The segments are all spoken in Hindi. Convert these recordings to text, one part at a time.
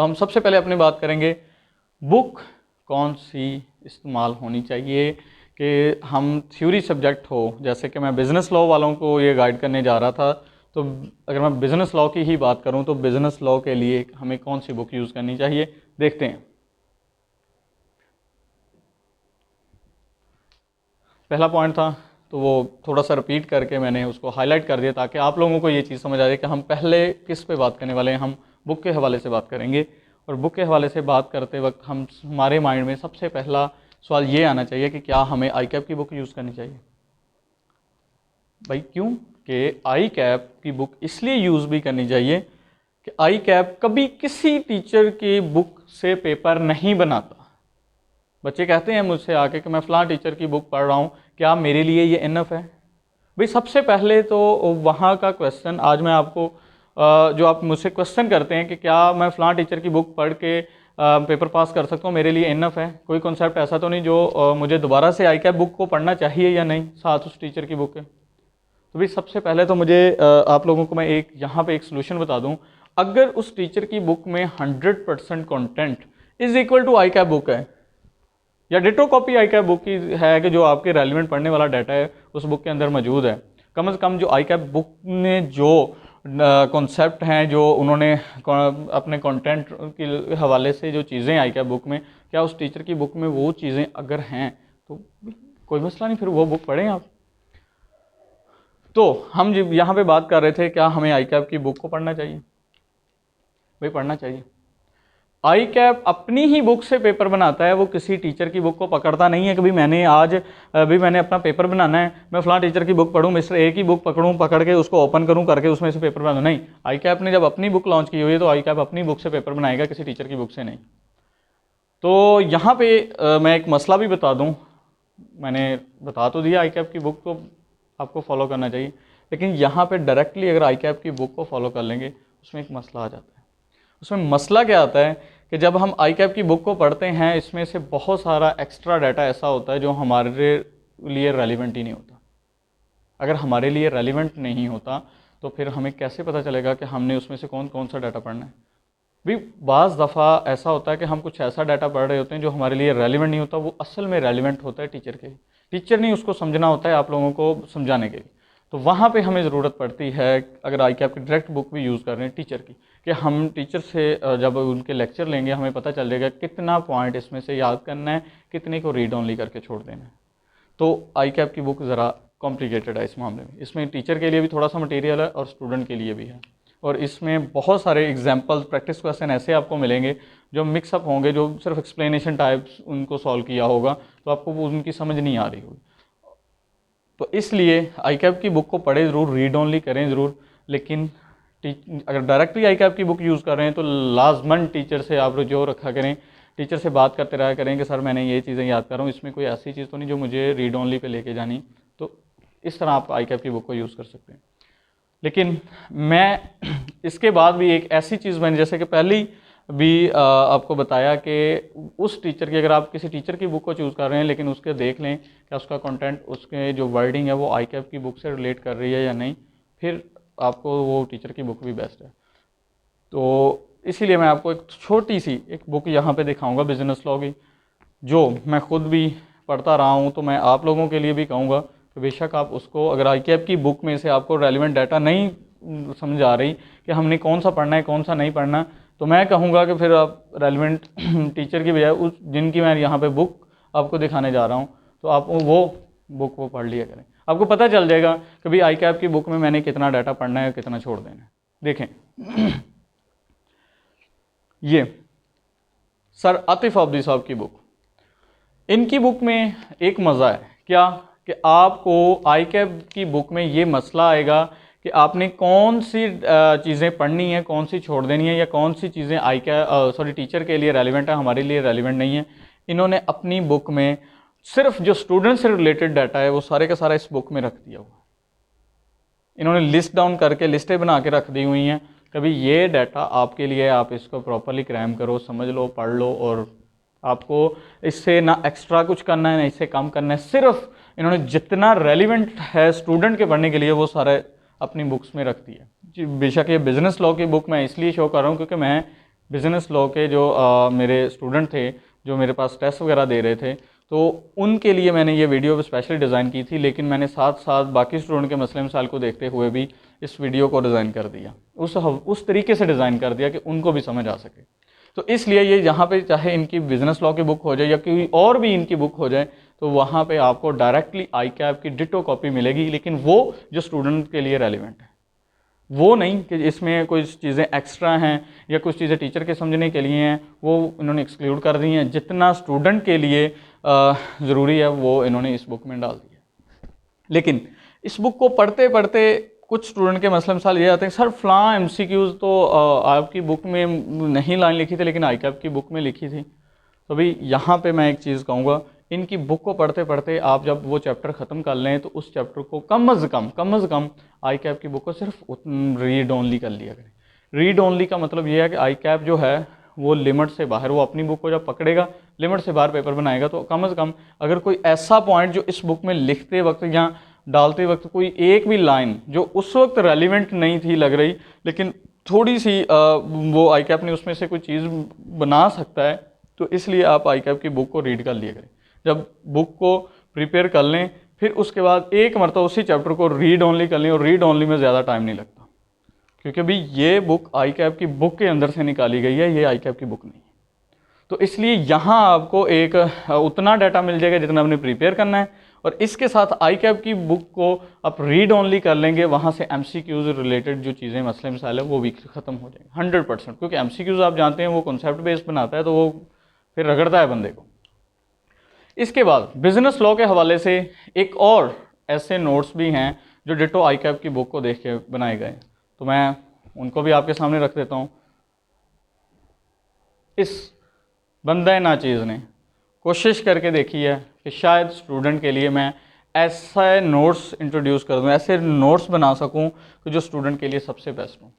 तो हम सबसे पहले अपनी बात करेंगे बुक कौन सी इस्तेमाल होनी चाहिए कि हम थ्योरी सब्जेक्ट हो, जैसे कि मैं बिज़नेस लॉ वालों को ये गाइड करने जा रहा था। तो अगर मैं बिज़नेस लॉ की ही बात करूं तो बिज़नेस लॉ के लिए हमें कौन सी बुक यूज़ करनी चाहिए, देखते हैं। पहला पॉइंट था तो वो थोड़ा सा रिपीट करके मैंने उसको हाईलाइट कर दिया ताकि आप लोगों को ये चीज़ समझ आ जाए कि हम पहले किस पे बात करने वाले हैं। हम बुक के हवाले से बात करेंगे और बुक के हवाले से बात करते वक्त हमारे माइंड में सबसे पहला सवाल ये आना चाहिए कि क्या हमें आई कैप की बुक यूज़ करनी चाहिए। भाई क्यों कि आई कैप की बुक इसलिए यूज़ भी करनी चाहिए कि आई कैप कभी किसी टीचर की बुक से पेपर नहीं बनाता। बच्चे कहते हैं मुझसे आके कि मैं फ़लाँ टीचर की बुक पढ़ रहा हूँ, क्या मेरे लिए ये इनफ है। भाई सबसे पहले तो वहाँ का क्वेश्चन आज मैं आपको जो आप मुझसे क्वेश्चन करते हैं कि क्या मैं फ़लाँ टीचर की बुक पढ़ के पेपर पास कर सकता हूँ, मेरे लिए इनफ है। कोई कॉन्सेप्ट ऐसा तो नहीं जो मुझे दोबारा से आई कैप बुक को पढ़ना चाहिए या नहीं साथ उस टीचर की बुक के। तो भाई सबसे पहले तो मुझे आप लोगों को मैं यहाँ पे एक सोल्यूशन बता दूँ। अगर उस टीचर की बुक में 100% content is equal to I cap book है या ditto copy I cap book की है कि जो आपके रेलिवेंट पढ़ने वाला डाटा है उस बुक के अंदर मौजूद है, कम से कम जो आई कैप बुक ने जो कॉन्सेप्ट हैं, जो उन्होंने अपने कंटेंट के हवाले से जो चीज़ें आई कैप बुक में, क्या उस टीचर की बुक में वो चीज़ें अगर हैं तो कोई मसला नहीं, फिर वो बुक पढ़ें आप। तो हम जब यहाँ पे बात कर रहे थे क्या हमें आई कैप की बुक को पढ़ना चाहिए, भाई पढ़ना चाहिए। आई कैप अपनी ही बुक से पेपर बनाता है, वो किसी टीचर की बुक को पकड़ता नहीं है कि भाई मैंने अपना पेपर बनाना है, मैं फलां टीचर की बुक पढ़ूँ, मिस्टर ए की बुक पकड़ के उसको ओपन करूँ करके उसमें से पेपर बनाऊँ। नहीं, आई कैप ने जब अपनी बुक लॉन्च की हुई है तो आई कैप अपनी बुक से पेपर बनाएगा, किसी टीचर की बुक से नहीं। तो यहाँ पे मैं एक मसला भी बता दूँ, मैंने बता तो दिया आई कैप की बुक को आपको फॉलो करना चाहिए, लेकिन यहाँ पे डायरेक्टली अगर आई कैप की बुक को फॉलो कर लेंगे उसमें एक मसला आ जाता है। उसमें मसला क्या आता है कि जब हम आई कैप की बुक को पढ़ते हैं इसमें से बहुत सारा एक्स्ट्रा डाटा ऐसा होता है जो हमारे लिए रेलिवेंट ही नहीं होता। अगर हमारे लिए रेलिवेंट नहीं होता तो फिर हमें कैसे पता चलेगा कि हमने उसमें से कौन कौन सा डाटा पढ़ना है। भी बाज़ दफ़ा ऐसा होता है कि हम कुछ ऐसा डाटा पढ़ रहे होते हैं जो हमारे लिए रेलिवेंट नहीं होता, वो असल में रेलिवेंट होता है टीचर के, टीचर ने उसको समझना होता है आप लोगों को समझाने के लिए। तो वहाँ पे हमें ज़रूरत पड़ती है अगर आई कैप की डायरेक्ट बुक भी यूज़ कर रहे हैं टीचर की, कि हम टीचर से जब उनके लेक्चर लेंगे हमें पता चल जाएगा कितना पॉइंट इसमें से याद करना है, कितने को रीड ऑनली करके छोड़ देना है। तो आई कैप की बुक ज़रा कॉम्प्लिकेटेड है इस मामले में, इसमें टीचर के लिए भी थोड़ा सा मटेरियल है और स्टूडेंट के लिए भी है, और इसमें बहुत सारे एग्जाम्पल प्रैक्टिस क्वेश्चन ऐसे आपको मिलेंगे जो मिक्सअप होंगे, जो सिर्फ एक्सप्लेनेशन टाइप्स उनको सॉल्व किया होगा तो आपको वो उनकी समझ नहीं आ रही होगी। तो इसलिए आई कैप की बुक को पढ़े ज़रूर, रीड ऑनली करें ज़रूर, लेकिन अगर डायरेक्टली आई कैप की बुक यूज़ कर रहे हैं तो लाजमन टीचर से आप जो रखा करें, टीचर से बात करते रहा करें कि सर मैंने ये चीज़ें याद कर रहा हूँ, इसमें कोई ऐसी चीज़ तो नहीं जो मुझे रीड ऑनली पे लेके जानी। तो इस तरह आप आई कैप की बुक को यूज़ कर सकते हैं। लेकिन मैं इसके बाद भी एक ऐसी चीज़ मैंने जैसे कि पहली भी आपको बताया कि उस टीचर की, अगर आप किसी टीचर की बुक को चूज़ कर रहे हैं लेकिन उसके देख लें कि उसका कंटेंट, उसके जो वर्डिंग है वो आई कैप की बुक से रिलेट कर रही है या नहीं, फिर आपको वो टीचर की बुक भी बेस्ट है। तो इसीलिए मैं आपको एक छोटी सी एक बुक यहाँ पे दिखाऊंगा बिजनेस लॉ की, जो मैं खुद भी पढ़ता रहा हूँ, तो मैं आप लोगों के लिए भी कहूँगा कि बेशक आप उसको, अगर आई कैप की बुक में से आपको रेलिवेंट डाटा नहीं समझ आ रही कि हमने कौन सा पढ़ना है कौन सा नहीं पढ़ना, तो मैं कहूँगा कि फिर आप रेलिवेंट टीचर की बजाय उस जिनकी मैं यहाँ पे बुक आपको दिखाने जा रहा हूँ तो आप वो बुक वो पढ़ लिया करें। आपको पता चल जाएगा कि भाई आई कैप की बुक में मैंने कितना डाटा पढ़ना है कितना छोड़ देना है। देखें ये सर आतिफ अब्दी साहब की बुक, इनकी बुक में एक मज़ा है क्या कि आपको आई कैप की बुक में ये मसला आएगा कि आपने कौन सी चीज़ें पढ़नी है, कौन सी छोड़ देनी है, या कौन सी चीज़ें टीचर के लिए रेलिवेंट है, हमारे लिए रेलिवेंट नहीं है। इन्होंने अपनी बुक में सिर्फ जो स्टूडेंट से रिलेटेड डाटा है वो सारे का सारा इस बुक में रख दिया हुआ। इन्होंने लिस्ट डाउन करके लिस्टें बना के रख दी हुई हैं, कभी ये डाटा आपके लिए, आप इसको प्रॉपरली क्रैम करो, समझ लो, पढ़ लो, और आपको इससे ना एक्स्ट्रा कुछ करना है ना इससे कम करना है। सिर्फ इन्होंने जितना रेलिवेंट है स्टूडेंट के पढ़ने के लिए वो सारे अपनी बुक्स में रख दिया। बेशक ये बिजनेस लॉ की बुक मैं इसलिए शो कर रहा हूँ क्योंकि मैं बिज़नेस लॉ के जो मेरे स्टूडेंट थे, जो मेरे पास टेस्ट वगैरह दे रहे थे, तो उनके लिए मैंने ये वीडियो स्पेशली डिज़ाइन की थी, लेकिन मैंने साथ साथ बाकी स्टूडेंट के मसले मसाइल को देखते हुए भी इस वीडियो को डिज़ाइन कर दिया, उस तरीके से डिज़ाइन कर दिया कि उनको भी समझ आ सके। तो इसलिए ये यहाँ पे चाहे इनकी बिज़नेस लॉ की बुक हो जाए या कोई और भी इनकी बुक हो जाए, तो वहाँ पे आपको डायरेक्टली आई कैप की डिटो कॉपी मिलेगी, लेकिन वो जो स्टूडेंट के लिए रेलिवेंट है, वो नहीं कि इसमें कुछ चीज़ें एक्स्ट्रा हैं या कुछ चीज़ें टीचर के समझने के लिए हैं, वो इन्होंने एक्सक्लूड कर दी हैं। जितना स्टूडेंट के लिए ज़रूरी है वो इन्होंने इस बुक में डाल दिया। लेकिन इस बुक को पढ़ते पढ़ते कुछ स्टूडेंट के मसले मसाइल ये आते हैं, सर फ़लाँ एमसीक्यूज़ तो आपकी बुक में नहीं लाइन लिखी थी लेकिन आई कैप की बुक में लिखी थी। तो भाई यहाँ पे मैं एक चीज़ कहूँगा, इनकी बुक को पढ़ते पढ़ते आप जब वो चैप्टर ख़त्म कर लें तो उस चैप्टर को कम अज़ कम आई कैप की बुक को सिर्फ रीड ओनली कर लिया करें। रीड ओनली का मतलब ये है कि आई कैप जो है वो लिमिट से बाहर, वो अपनी बुक को जब पकड़ेगा लिमिट से बाहर पेपर बनाएगा, तो कम अज़ कम अगर कोई ऐसा पॉइंट जो इस बुक में लिखते वक्त या डालते वक्त कोई एक भी लाइन जो उस वक्त रेलिवेंट नहीं थी लग रही, लेकिन थोड़ी सी वो आई कैप ने उसमें से कोई चीज़ बना सकता है, तो इसलिए आप आई कैप की बुक को रीड कर लिया करें। जब बुक को प्रिपेयर कर लें फिर उसके बाद एक मरतबा उसी चैप्टर को रीड ओनली कर लें, और रीड ओनली में ज़्यादा टाइम नहीं लगता, क्योंकि भाई ये बुक आई कैप की बुक के अंदर से निकाली गई है, ये आई कैप की बुक नहीं है। तो इसलिए यहाँ आपको एक उतना डाटा मिल जाएगा जितना आपने प्रिपेयर करना है, और इसके साथ आई कैप की बुक को आप रीड ओनली कर लेंगे, वहाँ से एमसीक्यूज़ रिलेटेड जो चीज़ें मसले मसाइल है वो भी ख़त्म हो जाएंगे 100%, क्योंकि एमसीक्यूज़ आप जानते हैं वो कॉन्सेप्ट बेस्ड बनाता है, तो वो फिर रगड़ता है बंदे को। इसके बाद बिजनेस लॉ के हवाले से एक और ऐसे नोट्स भी हैं जो डिटो आई कैप की बुक को देख के बनाए गए, तो मैं उनको भी आपके सामने रख देता हूँ। इस बंदे नाचीज़ ने कोशिश करके देखी है कि शायद स्टूडेंट के लिए मैं ऐसे नोट्स इंट्रोड्यूस कर दूँ, ऐसे नोट्स बना सकूँ कि जो स्टूडेंट के लिए सबसे बेस्ट हो।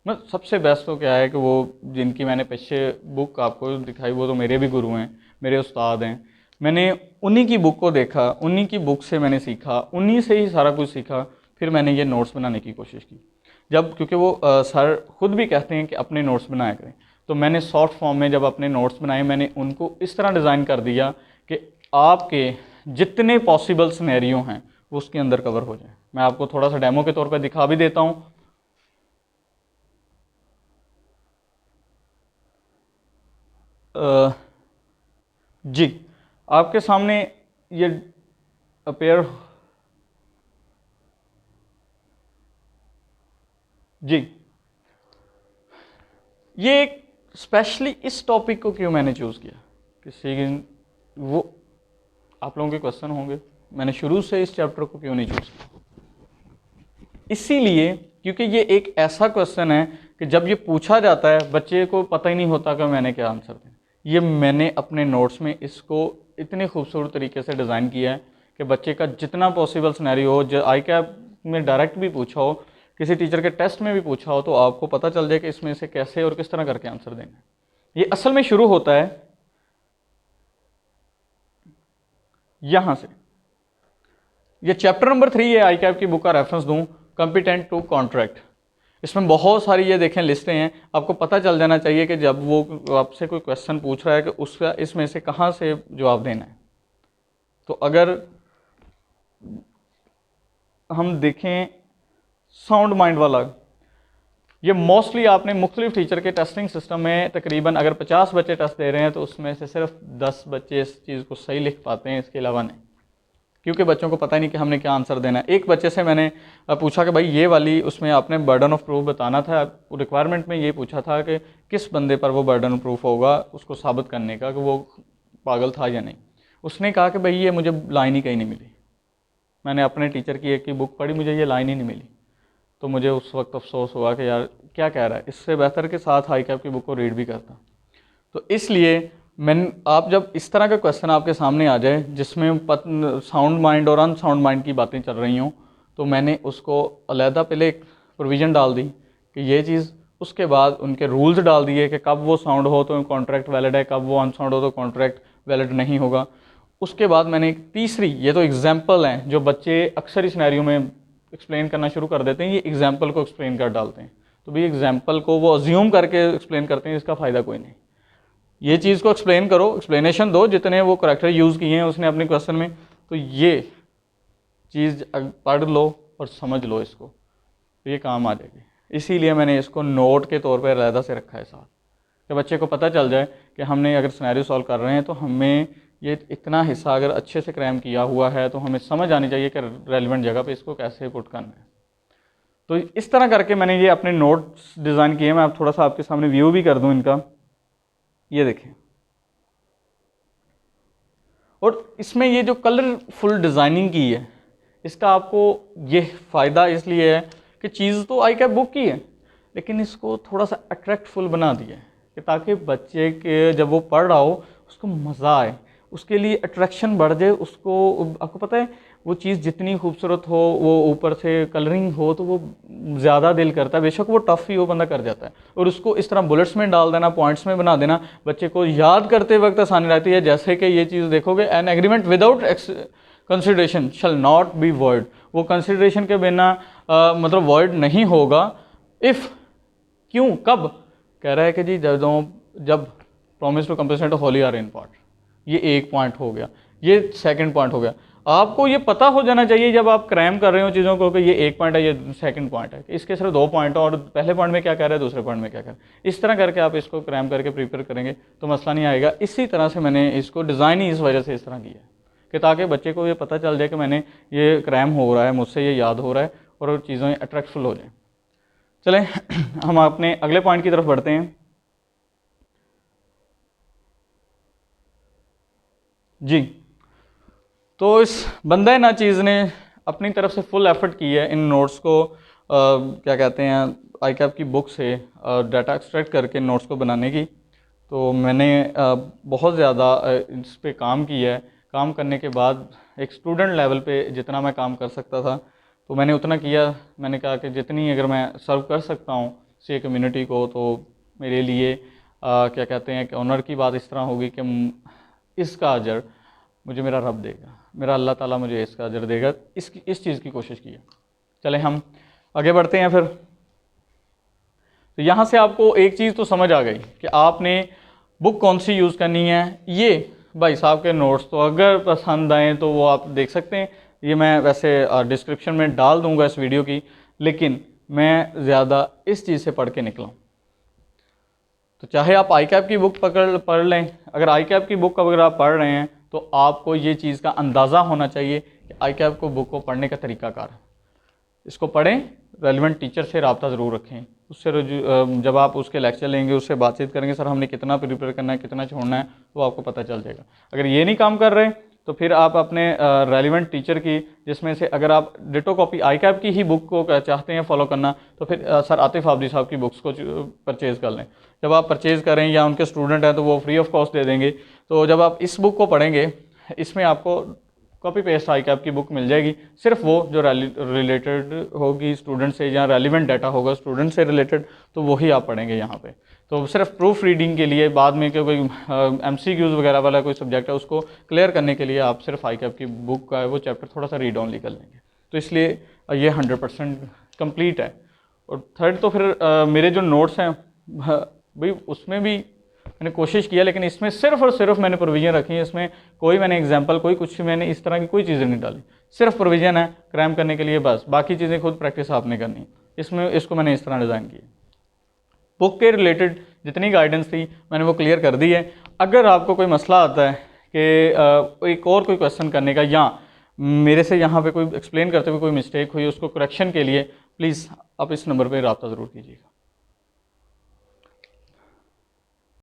मैं सबसे बेस्ट तो क्या है कि वो जिनकी मैंने पीछे बुक आपको दिखाई वो तो मेरे भी गुरु हैं, मेरे उस्ताद हैं, मैंने उन्हीं की बुक को देखा, उन्हीं की बुक से मैंने सीखा, उन्हीं से ही सारा कुछ सीखा, फिर मैंने ये नोट्स बनाने की कोशिश की। जब क्योंकि वो सर खुद भी कहते हैं कि अपने नोट्स बनाया करें, तो मैंने शॉर्ट फॉर्म में जब अपने नोट्स बनाए मैंने उनको इस तरह डिज़ाइन कर दिया कि आपके जितने पॉसिबल सिनेरियो हैं वो उसके अंदर कवर हो जाए। मैं आपको थोड़ा सा डेमो के तौर पर दिखा भी देता हूँ। जी आपके सामने ये अपेयर, जी ये एक स्पेशली इस टॉपिक को क्यों मैंने चूज़ किया, किसी वो आप लोगों के क्वेश्चन होंगे मैंने शुरू से इस चैप्टर को क्यों नहीं चूज़ किया। इसीलिए क्योंकि ये एक ऐसा क्वेश्चन है कि जब ये पूछा जाता है बच्चे को पता ही नहीं होता कि मैंने क्या आंसर दें। ये मैंने अपने नोट्स में इसको इतनी खूबसूरत तरीके से डिज़ाइन किया है कि बच्चे का जितना पॉसिबल सिनेरियो हो, जो आई कैप में डायरेक्ट भी पूछा हो, किसी टीचर के टेस्ट में भी पूछा हो, तो आपको पता चल जाए कि इसमें से कैसे और किस तरह करके आंसर देना है। ये असल में शुरू होता है यहाँ से। ये चैप्टर नंबर 3 है, आई कैप की बुक का रेफरेंस दूँ, कॉम्पिटेंट टू कॉन्ट्रैक्ट। इसमें बहुत सारी ये देखें लिस्टें हैं, आपको पता चल जाना चाहिए कि जब वो आपसे कोई क्वेश्चन पूछ रहा है कि उसका इसमें से कहाँ से जवाब देना है। तो अगर हम देखें साउंड माइंड वाला, ये मोस्टली आपने मुख्तलिफ टीचर के टेस्टिंग सिस्टम में तकरीबन अगर 50 बच्चे टेस्ट दे रहे हैं तो उसमें से सिर्फ 10 बच्चे इस चीज़ को सही लिख पाते हैं, इसके अलावा नहीं, क्योंकि बच्चों को पता ही नहीं कि हमने क्या आंसर देना है। एक बच्चे से मैंने पूछा कि भाई ये वाली उसमें आपने बर्डन ऑफ प्रूफ बताना था, रिक्वायरमेंट में ये पूछा था कि किस बंदे पर वो बर्डन ऑफ प्रूफ होगा उसको साबित करने का कि वो पागल था या नहीं। उसने कहा कि भाई ये मुझे लाइन ही कहीं नहीं मिली, मैंने अपने टीचर की एक की बुक पढ़ी, मुझे ये लाइन ही नहीं मिली। तो मुझे उस वक्त अफसोस हुआ कि यार क्या कह रहा है, इससे बेहतर के साथ आई कैप की बुक को रीड भी करता। तो इसलिए आप जब इस तरह का क्वेश्चन आपके सामने आ जाए जिसमें साउंड माइंड और अनसाउंड माइंड की बातें चल रही हों, तो मैंने उसको अलहदा पहले एक प्रोविज़न डाल दी कि ये चीज़, उसके बाद उनके रूल्स डाल दिए कि कब वो साउंड हो तो कॉन्ट्रैक्ट वैलिड है, कब वो अनसाउंड हो तो कॉन्ट्रैक्ट वैलिड नहीं होगा। उसके बाद मैंने एक तीसरी, ये तो एग्जाम्पल हैं जो बच्चे अक्सर इस सिनेरियो में एक्सप्लेन करना शुरू कर देते हैं, ये एग्जाम्पल को एक्सप्लेन कर डालते हैं। तो भी एग्जाम्पल को वो अज्यूम करके एक्सप्लेन करते हैं, इसका फ़ायदा कोई नहीं। ये चीज़ को एक्सप्लेन करो, एक्सप्लेनेशन दो जितने वो करैक्टर यूज़ किए हैं उसने अपने क्वेश्चन में, तो ये चीज़ पढ़ लो और समझ लो इसको, तो ये काम आ जाएगी। इसीलिए मैंने इसको नोट के तौर पर अलहदा से रखा है साथ, कि बच्चे को पता चल जाए कि हमने अगर सिनेरियो सॉल्व कर रहे हैं तो हमें ये इतना हिस्सा अगर अच्छे से क्रैम किया हुआ है तो हमें समझ आनी चाहिए कि रेलिवेंट जगह पे इसको कैसे पुट करना है। तो इस तरह करके मैंने ये अपने नोट्स डिज़ाइन किए। मैं आप थोड़ा सा आपके सामने व्यू भी कर दूं इनका, ये देखें। और इसमें ये जो कलरफुल डिज़ाइनिंग की है, इसका आपको ये फ़ायदा इसलिए है कि चीज़ तो आई कैप बुक की है, लेकिन इसको थोड़ा सा अट्रैक्टफुल बना दिया है कि ताकि बच्चे के जब वो पढ़ रहा हो उसको मज़ा आए, उसके लिए अट्रैक्शन बढ़ जाए। उसको, आपको पता है वो चीज़ जितनी खूबसूरत हो, वो ऊपर से कलरिंग हो, तो वो ज़्यादा दिल करता है, बेशक वो टफ़ ही हो बंदा कर जाता है। और उसको इस तरह बुलेट्स में डाल देना, पॉइंट्स में बना देना, बच्चे को याद करते वक्त आसानी रहती है। जैसे कि ये चीज़ देखोगे, an agreement without consideration shall not be void, वो कंसिडरेशन के बिना मतलब वॉइड नहीं होगा। इफ़, क्यों, कब, कह रहा है कि जी जब promise to compensate wholly or in part, ये एक पॉइंट हो गया, ये सेकंड पॉइंट हो गया। आपको ये पता हो जाना चाहिए जब आप क्रैम कर रहे हो चीज़ों को कि ये एक पॉइंट है, ये सेकंड पॉइंट है, इसके सिर्फ 2 पॉइंट है और पहले पॉइंट में क्या कह रहा है, दूसरे पॉइंट में क्या कह रहा है। इस तरह करके आप इसको क्रैम करके प्रिपेयर करेंगे तो मसला नहीं आएगा। इसी तरह से मैंने इसको डिज़ाइन ही इस वजह से इस तरह किया है कि ताकि बच्चे को ये पता चल जाए कि मैंने ये क्रैम हो रहा है, मुझसे ये याद हो रहा है और चीज़ें अट्रैक्टफुल हो जाएँ। चलें हम अपने अगले पॉइंट की तरफ बढ़ते हैं जी। तो इस बंदे ना चीज़ ने अपनी तरफ से फुल एफर्ट की है इन नोट्स को क्या कहते हैं, आई कैप की बुक से डाटा एक्सट्रैक्ट करके नोट्स को बनाने की। तो मैंने बहुत ज़्यादा इस पे काम किया है। काम करने के बाद एक स्टूडेंट लेवल पे जितना मैं काम कर सकता था तो मैंने उतना किया। मैंने कहा कि जितनी अगर मैं सर्व कर सकता हूँ सी कम्युनिटी को, तो मेरे लिए क्या कहते हैं कि ऑनर की बात इस तरह होगी कि इसका अजर मुझे मेरा रब देगा, मेरा अल्लाह ताला मुझे इसका अजर देगा। इस चीज़ की कोशिश की है। चलें हम आगे बढ़ते हैं फिर। तो यहाँ से आपको एक चीज़ तो समझ आ गई कि आपने बुक कौन सी यूज़ करनी है। ये भाई साहब के नोट्स तो अगर पसंद आए तो वो आप देख सकते हैं, ये मैं वैसे डिस्क्रिप्शन में डाल दूँगा इस वीडियो की, लेकिन मैं ज़्यादा इस चीज़ से पढ़ के निकला हूँ। तो चाहे आप आई कैप की बुक पढ़ लें, अगर आई कैप की बुक अगर आप पढ़ रहे हैं तो आपको ये चीज़ का अंदाज़ा होना चाहिए कि आई कैप को बुक को पढ़ने का तरीक़ाकार है। इसको पढ़ें, रेलिवेंट टीचर से रब्ता ज़रूर रखें, उससे जब आप उसके लेक्चर लेंगे उससे बातचीत करेंगे, सर हमने कितना प्रिपेयर करना है, कितना छोड़ना है, तो आपको पता चल जाएगा। अगर ये नहीं काम कर रहे तो फिर आप अपने रेलिवेंट टीचर की, जिसमें से अगर आप डिटो कॉपी आई कैप की ही बुक को चाहते हैं फॉलो करना, तो फिर सर आतिफ आबदी साहब की बुक्स को परचेज़ कर लें। जब आप परचेज़ करें या उनके स्टूडेंट हैं तो वो फ्री ऑफ कॉस्ट दे देंगे। तो जब आप इस बुक को पढ़ेंगे, इसमें आपको कॉपी पेस्ट आई कैप की बुक मिल जाएगी, सिर्फ वो जो रिलेटेड होगी स्टूडेंट से या रेलिवेंट डाटा होगा स्टूडेंट से रिलेटेड, तो वही आप पढ़ेंगे यहाँ पे। तो सिर्फ प्रूफ रीडिंग के लिए, बाद में कोई MCQs वगैरह वाला कोई सब्जेक्ट है उसको क्लियर करने के लिए आप सिर्फ आई कैप की बुक का वो चैप्टर थोड़ा सा रीड ऑनली कर लेंगे। तो इसलिए ये 100% कंप्लीट है। और थर्ड तो फिर मेरे जो नोट्स हैं भाई उसमें भी मैंने कोशिश किया, लेकिन इसमें सिर्फ और सिर्फ मैंने प्रोविज़न रखी है। इसमें कोई मैंने एग्जांपल कोई कुछ मैंने इस तरह की कोई चीज़ें नहीं डाली, सिर्फ प्रोविज़न है क्रैम करने के लिए बस, बाकी चीज़ें खुद प्रैक्टिस आपने करनी। इसमें इसको मैंने इस तरह डिज़ाइन किया। बुक के रिलेटेड जितनी गाइडेंस थी मैंने वो क्लियर कर दी है। अगर आपको कोई मसला आता है कि एक और कोई क्वेश्चन करने का या मेरे से यहाँ पे कोई एक्सप्लेन करते हुए कोई मिस्टेक हुई उसको करेक्शन के लिए, प्लीज़ आप इस नंबर पर रब्ता ज़रूर कीजिएगा।